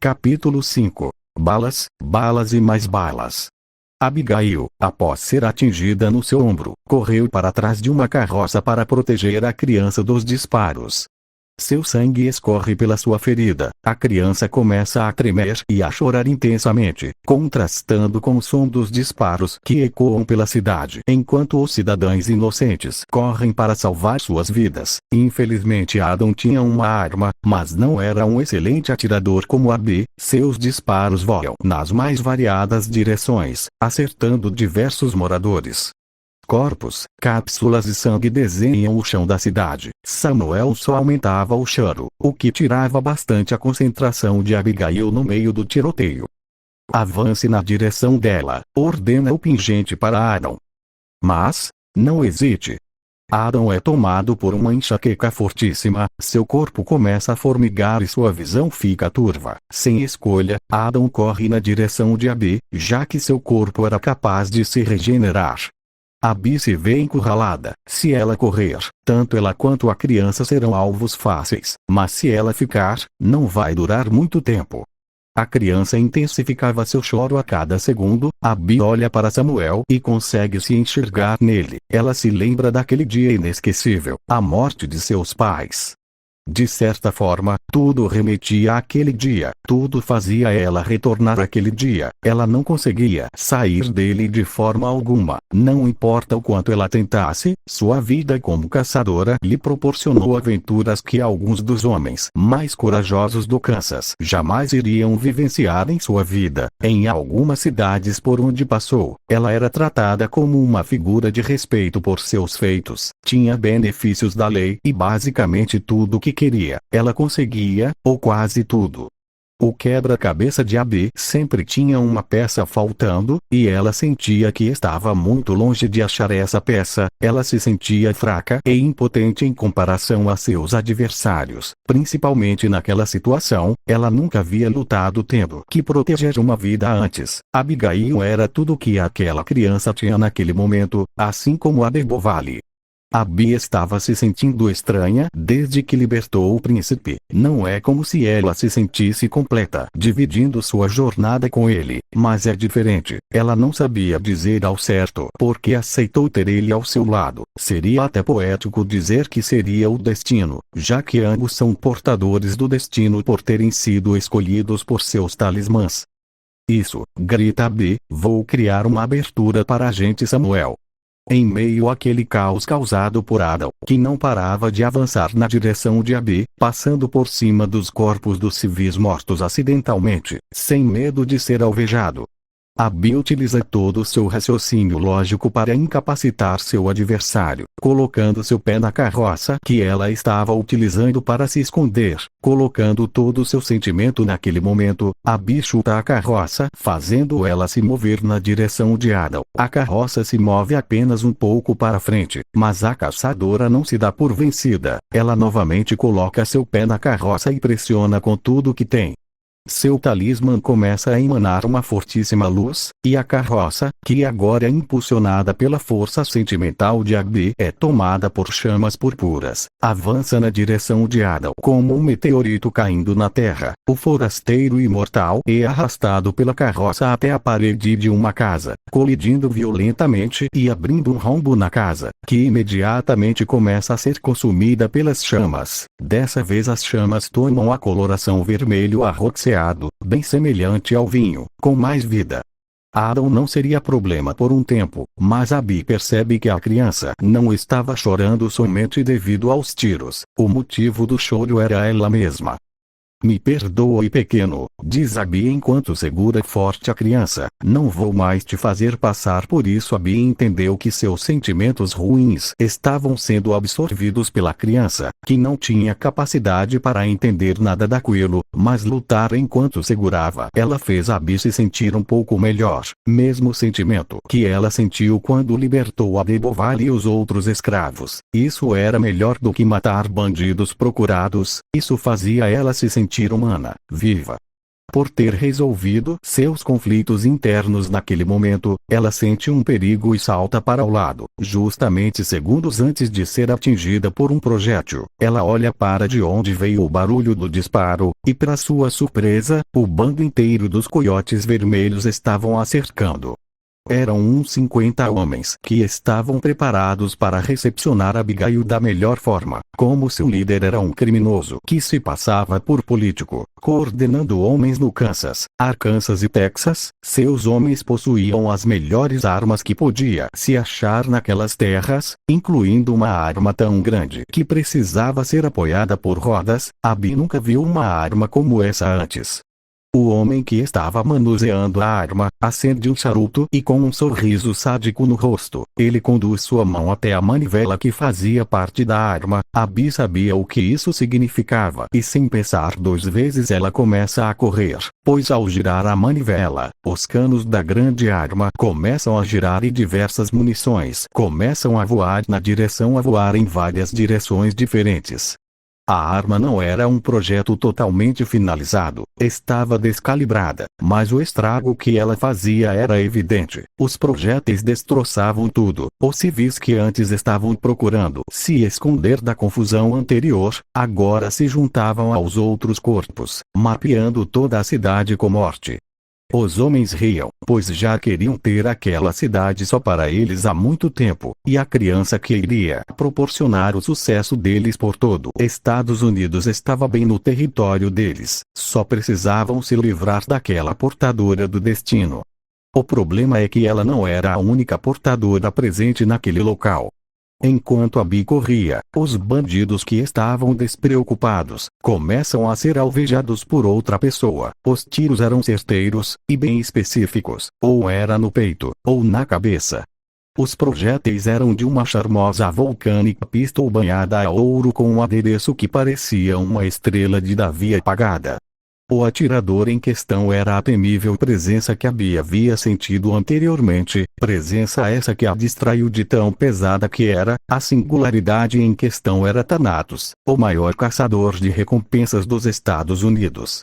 Capítulo 5. Balas, balas e mais balas. Abigail, após ser atingida no seu ombro, correu para trás de uma carroça para proteger a criança dos disparos. Seu sangue escorre pela sua ferida. A criança começa a tremer e a chorar intensamente, contrastando com o som dos disparos que ecoam pela cidade, enquanto os cidadãos inocentes correm para salvar suas vidas. Infelizmente Adam tinha uma arma, mas não era um excelente atirador como Abby. Seus disparos voam nas mais variadas direções, acertando diversos moradores. Corpos, cápsulas e sangue desenham o chão da cidade. Samuel só aumentava o choro, o que tirava bastante a concentração de Abigail no meio do tiroteio. Avance na direção dela, ordena o pingente para Adam. Mas, não hesite. Adam é tomado por uma enxaqueca fortíssima, seu corpo começa a formigar e sua visão fica turva. Sem escolha, Adam corre na direção de Abby, já que seu corpo era capaz de se regenerar. Abby se vê encurralada. Se ela correr, tanto ela quanto a criança serão alvos fáceis, mas se ela ficar, não vai durar muito tempo. A criança intensificava seu choro a cada segundo. Abby olha para Samuel e consegue se enxergar nele. Ela se lembra daquele dia inesquecível, a morte de seus pais. De certa forma, tudo remetia àquele dia, tudo fazia ela retornar àquele dia. Ela não conseguia sair dele de forma alguma. Não importa o quanto ela tentasse, sua vida como caçadora lhe proporcionou aventuras que alguns dos homens mais corajosos do Kansas jamais iriam vivenciar em sua vida. Em algumas cidades por onde passou, ela era tratada como uma figura de respeito por seus feitos. Tinha benefícios da lei e basicamente tudo o que queria, ela conseguia, ou quase tudo. O quebra-cabeça de Abby sempre tinha uma peça faltando, e ela sentia que estava muito longe de achar essa peça. Ela se sentia fraca e impotente em comparação a seus adversários. Principalmente naquela situação, ela nunca havia lutado tendo que proteger uma vida antes. Abigail era tudo o que aquela criança tinha naquele momento, assim como a Debovale. Abby estava se sentindo estranha desde que libertou o príncipe. Não é como se ela se sentisse completa, dividindo sua jornada com ele, mas é diferente. Ela não sabia dizer ao certo porque aceitou ter ele ao seu lado. Seria até poético dizer que seria o destino, já que ambos são portadores do destino por terem sido escolhidos por seus talismãs. Isso, grita Abby, vou criar uma abertura para agente Samuel. Em meio àquele caos causado por Adam, que não parava de avançar na direção de Abby, passando por cima dos corpos dos civis mortos acidentalmente, sem medo de ser alvejado. Abby utiliza todo o seu raciocínio lógico para incapacitar seu adversário, colocando seu pé na carroça que ela estava utilizando para se esconder. Colocando todo o seu sentimento naquele momento, Abby chuta a carroça, fazendo ela se mover na direção de Adam. A carroça se move apenas um pouco para frente, mas a caçadora não se dá por vencida. Ela novamente coloca seu pé na carroça e pressiona com tudo que tem. Seu talismã começa a emanar uma fortíssima luz, e a carroça, que agora é impulsionada pela força sentimental de Abby, é tomada por chamas purpuras. Avança na direção de Adam como um meteorito caindo na terra. O forasteiro imortal é arrastado pela carroça até a parede de uma casa, colidindo violentamente e abrindo um rombo na casa, que imediatamente começa a ser consumida pelas chamas. Dessa vez as chamas tomam a coloração vermelho arroxeado, bem semelhante ao vinho, com mais vida. Adam não seria problema por um tempo, mas Abby percebe que a criança não estava chorando somente devido aos tiros. O motivo do choro era ela mesma. Me perdoe, pequeno, diz Abby enquanto segura forte a criança. Não vou mais te fazer passar por isso. Abby entendeu que seus sentimentos ruins estavam sendo absorvidos pela criança, que não tinha capacidade para entender nada daquilo, mas lutar enquanto segurava. Ela fez Abby se sentir um pouco melhor. Mesmo sentimento que ela sentiu quando libertou a Debovale e os outros escravos. Isso era melhor do que matar bandidos procurados. Isso fazia ela se sentir humana, viva. por ter resolvido seus conflitos internos naquele momento, ela sente um perigo e salta para o lado, justamente segundos antes de ser atingida por um projétil. Ela olha para de onde veio o barulho do disparo, e para sua surpresa, o bando inteiro dos coiotes vermelhos estavam a cercando. Eram uns 50 homens que estavam preparados para recepcionar Abigail da melhor forma, como seu líder era um criminoso que se passava por político, coordenando homens no Kansas, Arkansas e Texas. Seus homens possuíam as melhores armas que podia se achar naquelas terras, incluindo uma arma tão grande que precisava ser apoiada por rodas. Abby nunca viu uma arma como essa antes. O homem que estava manuseando a arma, acende um charuto e com um sorriso sádico no rosto, ele conduz sua mão até a manivela que fazia parte da arma. Abby sabia o que isso significava e sem pensar duas vezes ela começa a correr, pois ao girar a manivela, os canos da grande arma começam a girar e diversas munições começam a voar em várias direções diferentes. A arma não era um projeto totalmente finalizado, estava descalibrada, mas o estrago que ela fazia era evidente. Os projéteis destroçavam tudo. Os civis que antes estavam procurando se esconder da confusão anterior, agora se juntavam aos outros corpos, mapeando toda a cidade com morte. Os homens riam, pois já queriam ter aquela cidade só para eles há muito tempo, e a criança que iria proporcionar o sucesso deles por todo Estados Unidos estava bem no território deles, só precisavam se livrar daquela portadora do destino. O problema é que ela não era a única portadora presente naquele local. Enquanto Abby corria, os bandidos que estavam despreocupados começam a ser alvejados por outra pessoa. Os tiros eram certeiros e bem específicos, ou era no peito, ou na cabeça. Os projéteis eram de uma charmosa vulcânica pistol banhada a ouro com um adereço que parecia uma estrela de Davi apagada. O atirador em questão era a temível presença que Abby havia sentido anteriormente, presença essa que a distraiu de tão pesada que era. A singularidade em questão era Thanatos, o maior caçador de recompensas dos Estados Unidos.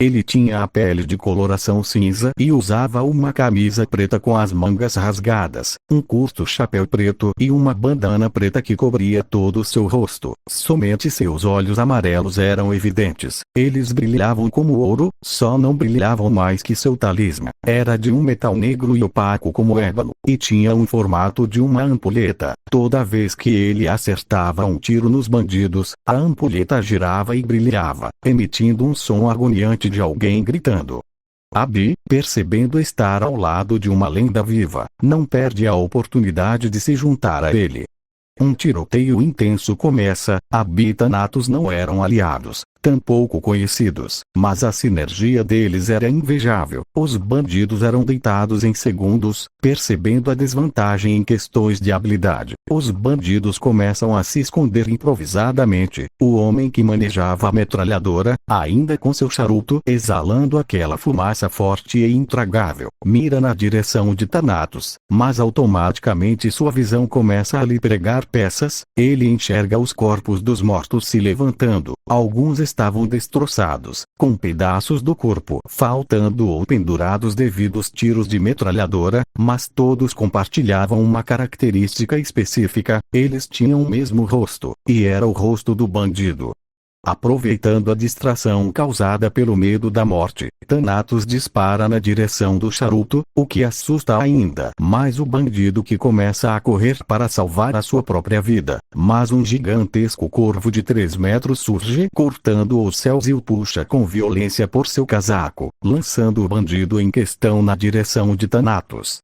Ele tinha a pele de coloração cinza e usava uma camisa preta com as mangas rasgadas, um curto chapéu preto e uma bandana preta que cobria todo o seu rosto. Somente seus olhos amarelos eram evidentes. Eles brilhavam como ouro, só não brilhavam mais que seu talismã. Era de um metal negro e opaco como ébano, e tinha um formato de uma ampulheta. Toda vez que ele acertava um tiro nos bandidos, a ampulheta girava e brilhava, emitindo um som agoniante de alguém gritando. Abby, percebendo estar ao lado de uma lenda viva, não perde a oportunidade de se juntar a ele. Um tiroteio intenso começa. Abby e Thanatos não eram aliados, tampouco conhecidos, mas a sinergia deles era invejável. Os bandidos eram deitados em segundos, percebendo a desvantagem em questões de habilidade. Os bandidos começam a se esconder improvisadamente. O homem que manejava a metralhadora, ainda com seu charuto exalando aquela fumaça forte e intragável, mira na direção de Thanatos, mas automaticamente sua visão começa a lhe pregar peças. Ele enxerga os corpos dos mortos se levantando. Alguns estavam destroçados, com pedaços do corpo faltando ou pendurados devido aos tiros de metralhadora, mas todos compartilhavam uma característica específica: eles tinham o mesmo rosto, e era o rosto do bandido. Aproveitando a distração causada pelo medo da morte, Thanatos dispara na direção do charuto, o que assusta ainda mais o bandido, que começa a correr para salvar a sua própria vida. Mas um gigantesco corvo de 3 metros surge, cortando os céus e o puxa com violência por seu casaco, lançando o bandido em questão na direção de Thanatos.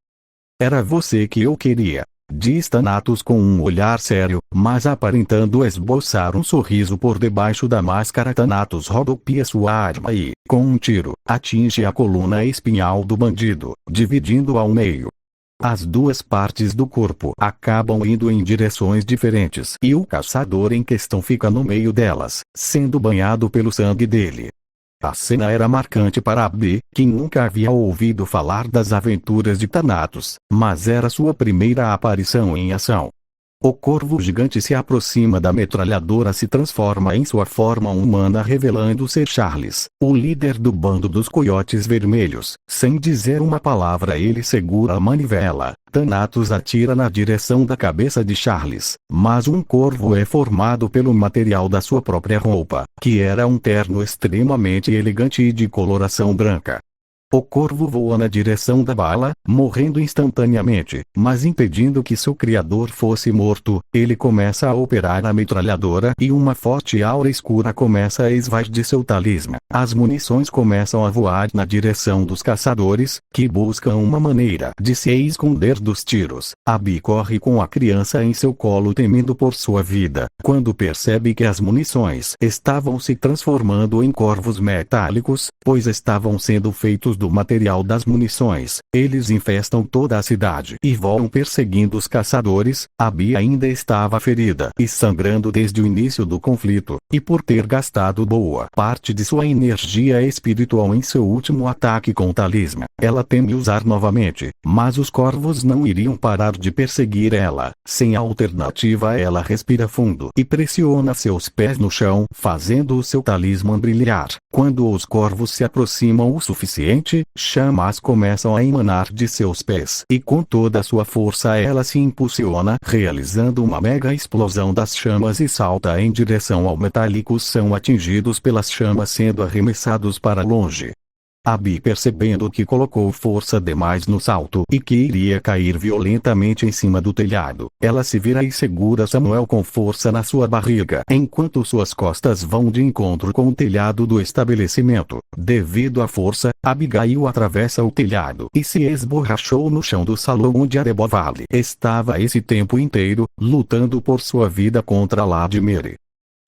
"Era você que eu queria", diz Thanatos com um olhar sério, mas aparentando esboçar um sorriso por debaixo da máscara. Thanatos rodopiia sua arma e, com um tiro, atinge a coluna espinhal do bandido, dividindo-o ao meio. As duas partes do corpo acabam indo em direções diferentes e o caçador em questão fica no meio delas, sendo banhado pelo sangue dele. A cena era marcante para Abby, que nunca havia ouvido falar das aventuras de Thanatos, mas era sua primeira aparição em ação. O corvo gigante se aproxima da metralhadora, se transforma em sua forma humana, revelando ser Charles, o líder do bando dos Coiotes Vermelhos. Sem dizer uma palavra, ele segura a manivela. Thanatos atira na direção da cabeça de Charles, mas um corvo é formado pelo material da sua própria roupa, que era um terno extremamente elegante e de coloração branca. O corvo voa na direção da bala, morrendo instantaneamente, mas impedindo que seu criador fosse morto. Ele começa a operar a metralhadora e uma forte aura escura começa a esvair de seu talismã. As munições começam a voar na direção dos caçadores, que buscam uma maneira de se esconder dos tiros. Abby corre com a criança em seu colo, temendo por sua vida, quando percebe que as munições estavam se transformando em corvos metálicos, pois estavam sendo feitos do material das munições. Eles infestam toda a cidade e voam perseguindo os caçadores. Abby ainda estava ferida e sangrando desde o início do conflito, e por ter gastado boa parte de sua energia espiritual em seu último ataque com o talismã, ela teme usar novamente, mas os corvos não iriam parar de perseguir ela. Sem alternativa, ela respira fundo e pressiona seus pés no chão, fazendo o seu talismã brilhar. Quando os corvos se aproximam o suficiente, chamas começam a emanar de seus pés, e com toda a sua força ela se impulsiona, realizando uma mega explosão das chamas e salta em direção ao metálico. São atingidos pelas chamas, sendo arremessados para longe. Abby, percebendo que colocou força demais no salto e que iria cair violentamente em cima do telhado, ela se vira e segura Samuel com força na sua barriga, enquanto suas costas vão de encontro com o telhado do estabelecimento. Devido à força, Abigail atravessa o telhado e se esborrachou no chão do salão onde Adebovale estava esse tempo inteiro, lutando por sua vida contra Lady Mary.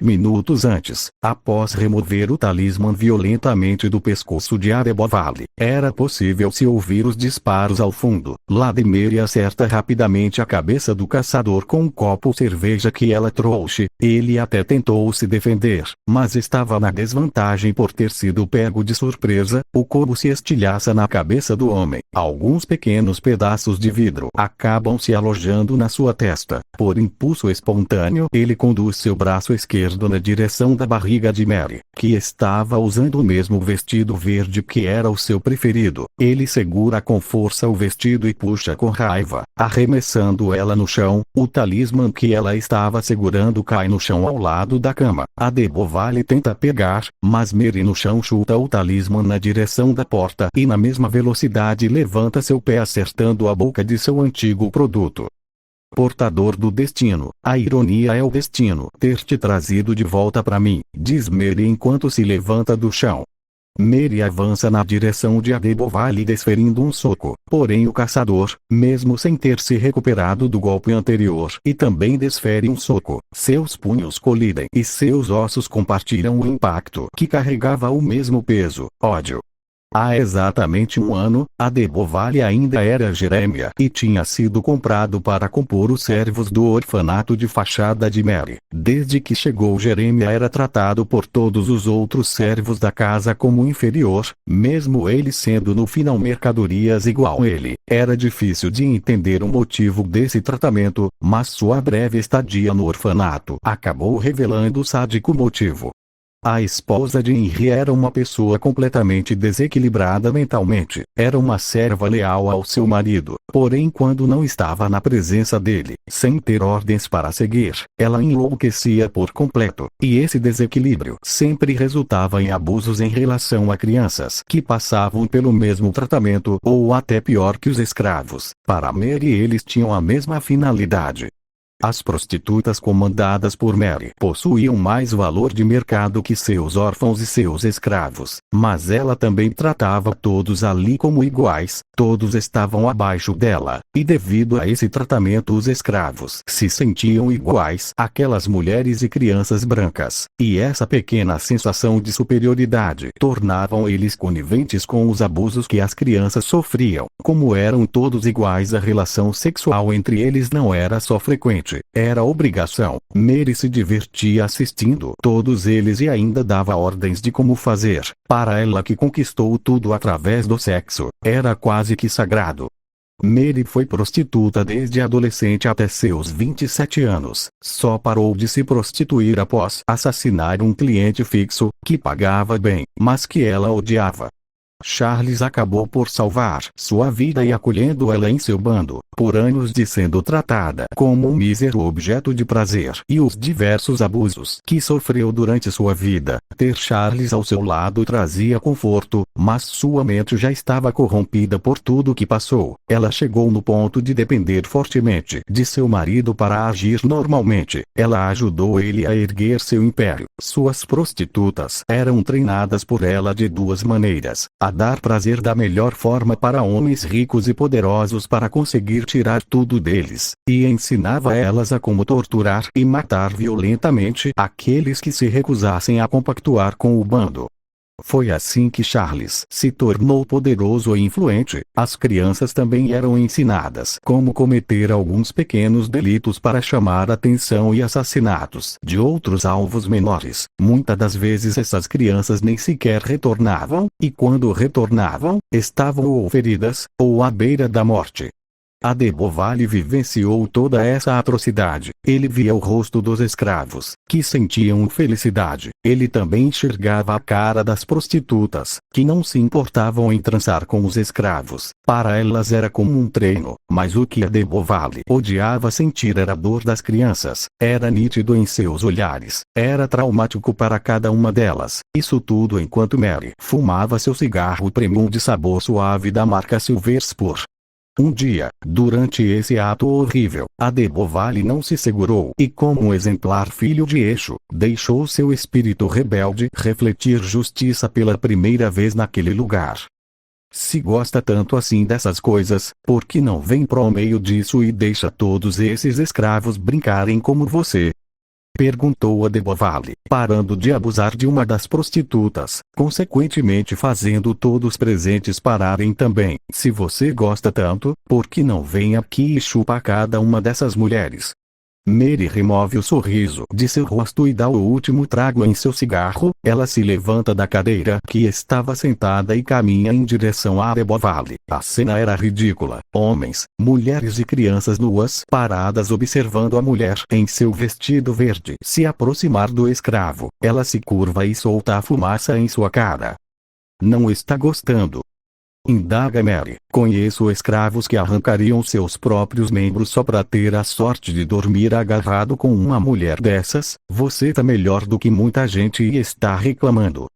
Minutos antes, após remover o talismã violentamente do pescoço de Adebovale, era possível se ouvir os disparos ao fundo. Lady Mary acerta rapidamente a cabeça do caçador com um copo de cerveja que ela trouxe. Ele até tentou se defender, mas estava na desvantagem por ter sido pego de surpresa. O copo se estilhaça na cabeça do homem. Alguns pequenos pedaços de vidro acabam se alojando na sua testa. Por impulso espontâneo, ele conduz seu braço esquerdo na direção da barriga de Mary, que estava usando o mesmo vestido verde que era o seu preferido. Ele segura com força o vestido e puxa com raiva, arremessando ela no chão. O talismã que ela estava segurando cai no chão ao lado da cama. Adebovale tenta pegar, mas Mary no chão chuta o talismã na direção da porta e na mesma velocidade levanta seu pé, acertando a boca de seu antigo produto. Portador do destino, a ironia é o destino ter te trazido de volta para mim, diz Mary enquanto se levanta do chão. Mary avança na direção de Adebovale desferindo um soco, porém o caçador, mesmo sem ter se recuperado do golpe anterior, e também desfere um soco. Seus punhos colidem e seus ossos compartilham o impacto que carregava o mesmo peso, ódio. Há exatamente um ano, Adebovale ainda era Jeremiah e tinha sido comprado para compor os servos do orfanato de fachada de Mary. Desde que chegou, Jeremiah era tratado por todos os outros servos da casa como inferior, mesmo ele sendo no final mercadorias igual a ele. Era difícil de entender o motivo desse tratamento, mas sua breve estadia no orfanato acabou revelando o sádico motivo. A esposa de Henry era uma pessoa completamente desequilibrada mentalmente. Era uma serva leal ao seu marido, porém quando não estava na presença dele, sem ter ordens para seguir, ela enlouquecia por completo. E esse desequilíbrio sempre resultava em abusos em relação a crianças que passavam pelo mesmo tratamento ou até pior que os escravos. Para Mary, eles tinham a mesma finalidade. As prostitutas comandadas por Mary possuíam mais valor de mercado que seus órfãos e seus escravos, mas ela também tratava todos ali como iguais. Todos estavam abaixo dela, e devido a esse tratamento os escravos se sentiam iguais àquelas mulheres e crianças brancas, e essa pequena sensação de superioridade tornavam eles coniventes com os abusos que as crianças sofriam. Como eram todos iguais, a relação sexual entre eles não era só frequente, era obrigação. Mary se divertia assistindo todos eles e ainda dava ordens de como fazer. Para ela, que conquistou tudo através do sexo, era quase que sagrado. Mary foi prostituta desde adolescente até seus 27 anos. Só parou de se prostituir após assassinar um cliente fixo, que pagava bem, mas que ela odiava. Charles acabou por salvar sua vida e acolhendo ela em seu bando, por anos de sendo tratada como um mísero objeto de prazer e os diversos abusos que sofreu durante sua vida. Ter Charles ao seu lado trazia conforto, mas sua mente já estava corrompida por tudo que passou. Ela chegou no ponto de depender fortemente de seu marido para agir normalmente. Ela ajudou ele a erguer seu império. Suas prostitutas eram treinadas por ela de duas maneiras: a dar prazer da melhor forma para homens ricos e poderosos para conseguir tirar tudo deles, e ensinava elas a como torturar e matar violentamente aqueles que se recusassem a compactuar com o bando. Foi assim que Charles se tornou poderoso e influente. As crianças também eram ensinadas como cometer alguns pequenos delitos para chamar atenção e assassinatos de outros alvos menores. Muitas das vezes essas crianças nem sequer retornavam, e quando retornavam, estavam ou feridas, ou à beira da morte. A de Beauval vivenciou toda essa atrocidade. Ele via o rosto dos escravos, que sentiam felicidade. Ele também enxergava a cara das prostitutas, que não se importavam em transar com os escravos. Para elas era como um treino, mas o que a de Beauval odiava sentir era a dor das crianças. Era nítido em seus olhares. Era traumático para cada uma delas. Isso tudo enquanto Mary fumava seu cigarro premium de sabor suave da marca Silver Spur. Um dia, durante esse ato horrível, a de Beauval não se segurou e, como um exemplar filho de eixo, deixou seu espírito rebelde refletir justiça pela primeira vez naquele lugar. Se gosta tanto assim dessas coisas, por que não vem pro meio disso e deixa todos esses escravos brincarem como você? Perguntou a de Beauval, parando de abusar de uma das prostitutas, consequentemente fazendo todos presentes pararem também. Se você gosta tanto, por que não vem aqui e chupa cada uma dessas mulheres? Mary remove o sorriso de seu rosto e dá o último trago em seu cigarro. Ela se levanta da cadeira que estava sentada e caminha em direção a de Beauval. A cena era ridícula. Homens, mulheres e crianças nuas paradas observando a mulher em seu vestido verde se aproximar do escravo. Ela se curva e solta a fumaça em sua cara. Não está gostando? Indaga Mary. Conheço escravos que arrancariam seus próprios membros só para ter a sorte de dormir agarrado com uma mulher dessas. Você tá melhor do que muita gente e está reclamando.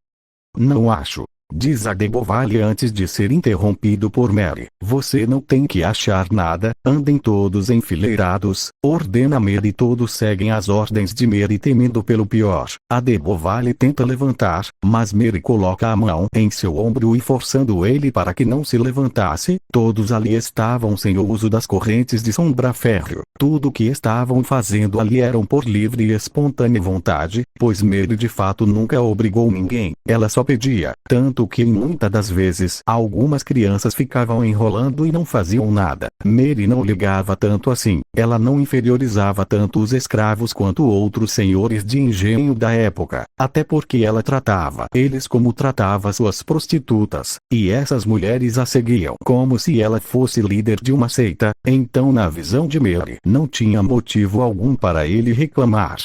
Não acho, diz a de Beauval antes de ser interrompido por Mary. Você não tem que achar nada. Andem todos enfileirados, ordena Mary. Todos seguem as ordens de Mary temendo pelo pior. A de Beauval tenta levantar, mas Mary coloca a mão em seu ombro e forçando ele para que não se levantasse. Todos ali estavam sem o uso das correntes de sombra-ferro. Tudo o que estavam fazendo ali eram por livre e espontânea vontade, pois Mary de fato nunca obrigou ninguém. Ela só pedia, tanto que muitas das vezes algumas crianças ficavam enrolando e não faziam nada. Mary não ligava tanto assim. Ela não inferiorizava tanto os escravos quanto outros senhores de engenho da época, até porque ela tratava eles como tratava suas prostitutas, e essas mulheres a seguiam como se ela fosse líder de uma seita. Então, na visão de Mary, não tinha motivo algum para ele reclamar.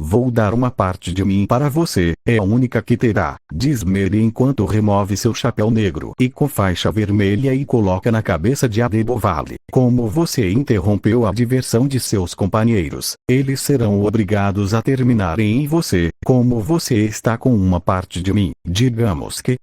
Vou dar uma parte de mim para você, é a única que terá, diz Mary enquanto remove seu chapéu negro e com faixa vermelha e coloca na cabeça de de Beauval. Como você interrompeu a diversão de seus companheiros, eles serão obrigados a terminarem em você. Como você está com uma parte de mim, digamos que,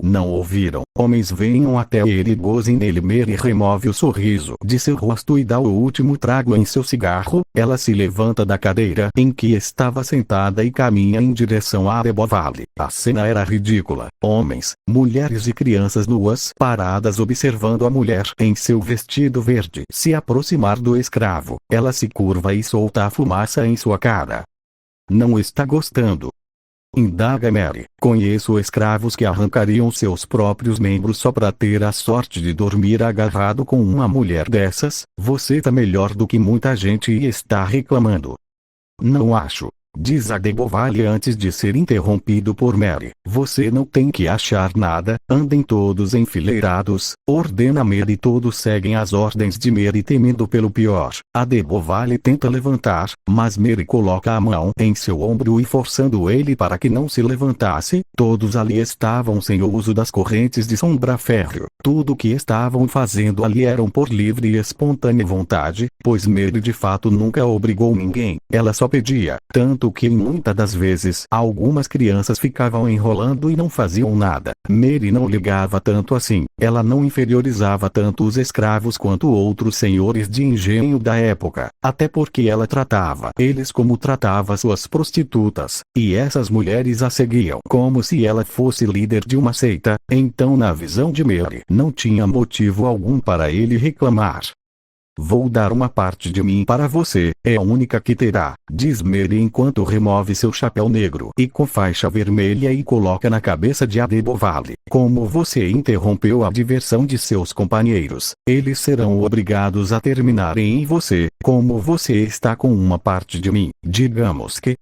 não ouviram. Homens venham até ele e gozem nele. Mary remove o sorriso de seu rosto e dá o último trago em seu cigarro. Ela se levanta da cadeira em que estava sentada e caminha em direção a de Beauval. A cena era ridícula. Homens, mulheres e crianças nuas paradas observando a mulher em seu vestido verde se aproximar do escravo. Ela se curva e solta a fumaça em sua cara. Não está gostando? Indaga Mary. Conheço escravos que arrancariam seus próprios membros só para ter a sorte de dormir agarrado com uma mulher dessas. Você tá melhor do que muita gente e está reclamando. Não acho, diz a de Beauval antes de ser interrompido por Mary. Você não tem que achar nada. Andem todos enfileirados, ordena Mary. Todos seguem as ordens de Mary temendo pelo pior. A Debovale tenta levantar, mas Mary coloca a mão em seu ombro e forçando ele para que não se levantasse. Todos ali estavam sem o uso das correntes de sombra férreo. Tudo o que estavam fazendo ali eram por livre e espontânea vontade, pois Mary de fato nunca obrigou ninguém. Ela só pedia, tanto que muitas das vezes algumas crianças ficavam enrolando e não faziam nada. Mary não ligava tanto assim. Ela não inferiorizava tanto os escravos quanto outros senhores de engenho da época, até porque ela tratava eles como tratava suas prostitutas, e essas mulheres a seguiam como se ela fosse líder de uma seita. Então, na visão de Mary, não tinha motivo algum para ele reclamar. Vou dar uma parte de mim para você, é a única que terá, diz Mary enquanto remove seu chapéu negro e com faixa vermelha e coloca na cabeça de Adebovale. Como você interrompeu a diversão de seus companheiros, eles serão obrigados a terminarem em você. Como você está com uma parte de mim, digamos que,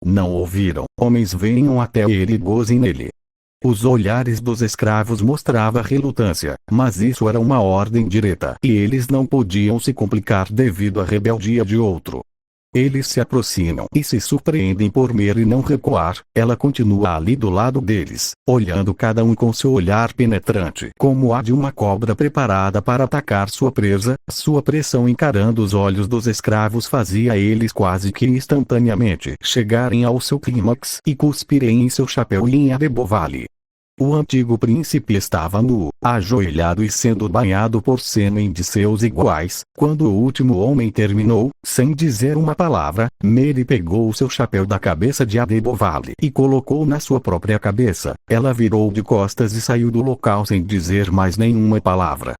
não ouviram, homens venham até ele e gozem nele. Os olhares dos escravos mostravam relutância, mas isso era uma ordem direta e eles não podiam se complicar devido à rebeldia de outro. Eles se aproximam e se surpreendem por Mary não recuar. Ela continua ali do lado deles, olhando cada um com seu olhar penetrante como a de uma cobra preparada para atacar sua presa. Sua pressão encarando os olhos dos escravos fazia eles quase que instantaneamente chegarem ao seu clímax e cuspirem em seu chapéu e em Adebovale. O antigo príncipe estava nu, ajoelhado e sendo banhado por sêmen de seus iguais. Quando o último homem terminou, sem dizer uma palavra, Mary pegou o seu chapéu da cabeça de Adebovale e colocou na sua própria cabeça. Ela virou de costas e saiu do local sem dizer mais nenhuma palavra.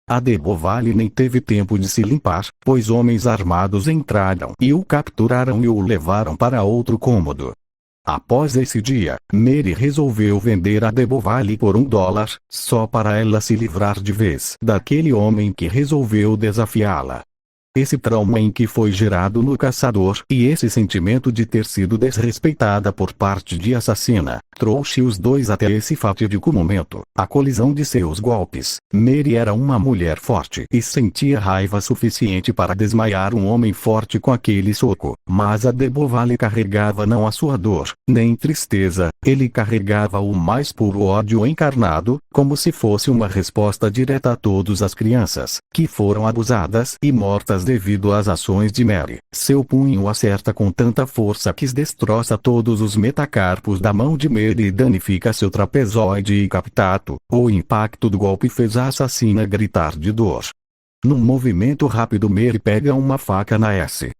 Adebovale nem teve tempo de se limpar, pois homens armados entraram e o capturaram e o levaram para outro cômodo. Após esse dia, Mary resolveu vender Adebovale por $1, só para ela se livrar de vez daquele homem que resolveu desafiá-la. Esse trauma em que foi gerado no caçador e esse sentimento de ter sido desrespeitada por parte de assassina, trouxe os dois até esse fatídico momento, a colisão de seus golpes. Mary era uma mulher forte e sentia raiva suficiente para desmaiar um homem forte com aquele soco, mas Adebovale carregava não a sua dor, nem tristeza, ele carregava o mais puro ódio encarnado, como se fosse uma resposta direta a todas as crianças que foram abusadas e mortas devido às ações de Mary. Seu punho acerta com tanta força que destroça todos os metacarpos da mão de Mary e danifica seu trapezoide e captato. O impacto do golpe fez a assassina gritar de dor. Num movimento rápido, Mary pega uma faca na S